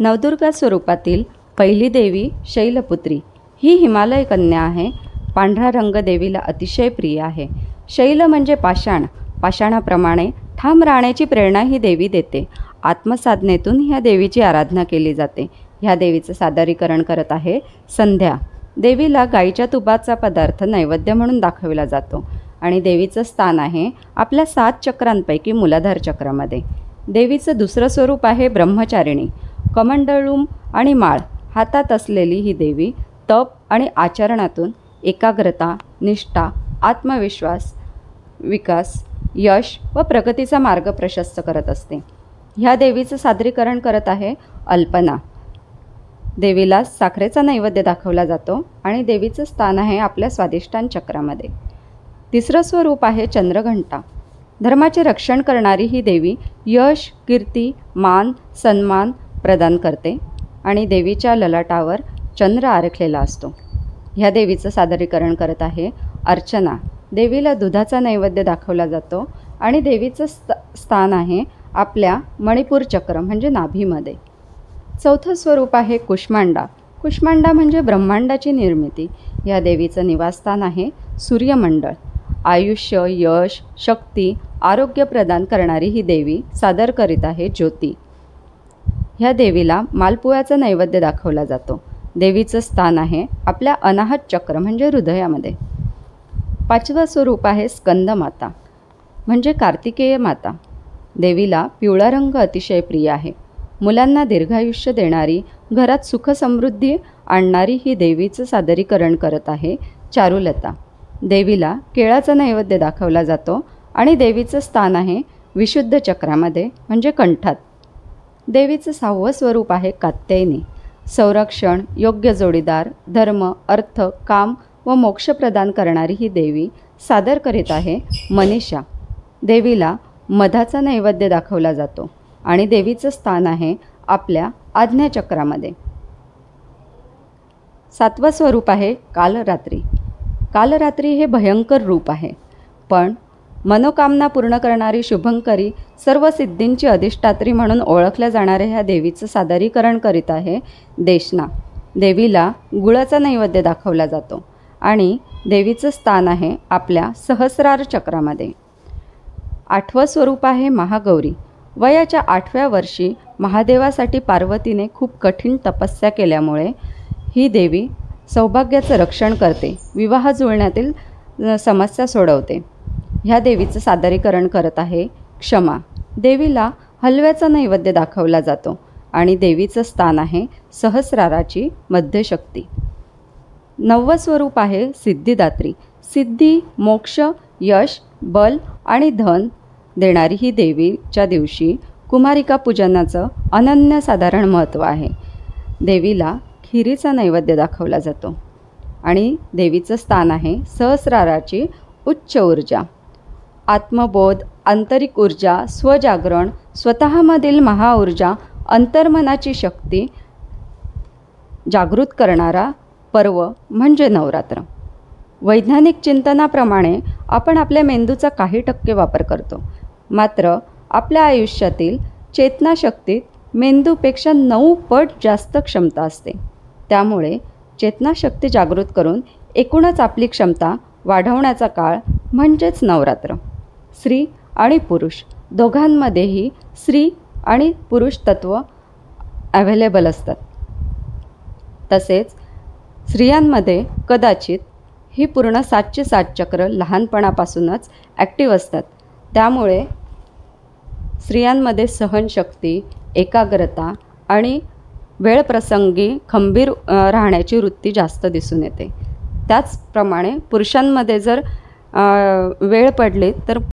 नवदुर्गा स्वरूपातील पहिली देवी शैलपुत्री ही हिमालय कन्या आहे। पांढरा रंग देवीला अतिशय प्रिय आहे। शैल म्हणजे पाषाण, पाषाणाप्रमाणे ठाम राहण्याची प्रेरणा ही देवी देते। आत्मसाधनेतून ह्या देवीची आराधना केली जाते। ह्या देवीचं सादरीकरण करत आहे संध्या। देवीला गाईच्या तुपाचा पदार्थ नैवेद्य म्हणून दाखवला जातो आणि देवीचं स्थान आहे आपल्या 7 चक्रांपैकी मूलाधार चक्रामध्ये। देवीचं दुसरं स्वरूप आहे ब्रह्मचारिणी। कमंडलूम आणि माळ हातात असलेली ही देवी तप आणि आचरणातून एकाग्रता, निष्ठा, आत्मविश्वास, विकास, यश व प्रगतीचा मार्ग प्रशस्त करत असते। ह्या देवीचं सादरीकरण करत आहे अल्पना। देवीला साखरेचा नैवेद्य दाखवला जातो आणि देवीचं स्थान आहे आपल्या स्वादिष्टान चक्रामध्ये। तिसरं स्वरूप आहे चंद्रघंटा। धर्माचे रक्षण करणारी ही देवी यश, कीर्ती, मान, सन्मान प्रदान करते आणि देवीच्या ललाटावर चंद्र आरखलेला असतो। ह्या देवीचं सादरीकरण करत आहे अर्चना। देवीला दुधाचा नैवेद्य दाखवला जातो आणि देवीचं स्थान आहे आपल्या मणिपूर चक्र म्हणजे नाभीमध्ये। चौथं स्वरूप आहे कुष्मांडा। कुष्मांडा म्हणजे ब्रह्मांडाची निर्मिती। या देवीचं निवासस्थान आहे सूर्यमंडळ। आयुष्य, यश, शक्ती, आरोग्य प्रदान करणारी ही देवी सादर करीत आहे ज्योती। ह्या देवीला मालपुळ्याचा नैवेद्य दाखवला जातो। देवीचं स्थान आहे आपल्या अनाहत चक्र म्हणजे हृदयामध्ये। पाचवं स्वरूप आहे स्कंदमाता म्हणजे कार्तिकेय माता। देवीला पिवळा रंग अतिशय प्रिय आहे। मुलांना दीर्घायुष्य देणारी, घरात सुख समृद्धी आणणारी ही देवीचं सादरीकरण करत आहे चारुलता। देवीला केळाचा नैवेद्य दाखवला जातो आणि देवीचं स्थान आहे विशुद्ध चक्रामध्ये म्हणजे कंठात। देवीचं 6वं स्वरूप आहे कात्यायनी। संरक्षण, योग्य जोडीदार, धर्म, अर्थ, काम व मोक्ष प्रदान करणारी ही देवी सादर करीत आहे मनीषा। देवीला मधाचा नैवेद्य दाखवला जातो आणि देवीचं स्थान आहे आपल्या आज्ञाचक्रामध्ये। 7वं स्वरूप आहे कालरात्री। कालरात्री हे भयंकर रूप आहे, पण मनोकामना पूर्ण करणारी शुभंकरी, सर्व सिद्धींची अधिष्ठात्री म्हणून ओळखल्या जाणाऱ्या ह्या देवीचं सादरीकरण करीत आहे देशना। देवीला गुळाचा नैवेद्य दाखवला जातो आणि देवीचं स्थान आहे आपल्या सहस्रार चक्रामध्ये। 8वं स्वरूप आहे महागौरी। वयाच्या 8व्या वर्षी महादेवासाठी पार्वतीने खूप कठीण तपस्या केल्यामुळे ही देवी सौभाग्याचं रक्षण करते, विवाह जुळण्यातील समस्या सोडवते। ह्या देवीचं सादरीकरण करत आहे क्षमा। देवीला हलव्याचा नैवेद्य दाखवला जातो आणि देवीचं स्थान आहे सहस्राराची मध्यशक्ती। 9वं स्वरूप आहे सिद्धिदात्री। सिद्धी, मोक्ष, यश, बल आणि धन देणारी ही देवीच्या दिवशी कुमारिका पूजनाचं अनन्यसाधारण महत्त्व आहे। देवीला खिरीचा नैवेद्य दाखवला जातो आणि देवीचं स्थान आहे सहस्राराची उच्च ऊर्जा। आत्मबोध, आंतरिक ऊर्जा, स्वजागरण, स्वतःमधील महाऊर्जा, अंतर्मनाची शक्ती जागृत करणारा पर्व म्हणजे नवरात्र। वैज्ञानिक चिंतनाप्रमाणे आपण आपल्या मेंदूचा काही टक्के वापर करतो, मात्र आपल्या आयुष्यातील चेतनाशक्तीत मेंदूपेक्षा 9 पट जास्त क्षमता असते। त्यामुळे चेतनाशक्ती जागृत करून एकूणच आपली क्षमता वाढवण्याचा काळ म्हणजेच नवरात्र। स्त्री आणि पुरुष दोघांमध्येही स्त्री आणि पुरुष तत्व अवेलेबल असतात। तसेच स्त्रियांमध्ये कदाचित ही पूर्ण 7चे 7 चक्र लहानपणापासूनच ॲक्टिव्ह असतात। त्यामुळे स्त्रियांमध्ये सहनशक्ती, एकाग्रता आणि वेळप्रसंगी खंबीर राहण्याची वृत्ती जास्त दिसून येते। त्याचप्रमाणे पुरुषांमध्ये जर वेळ पडली तर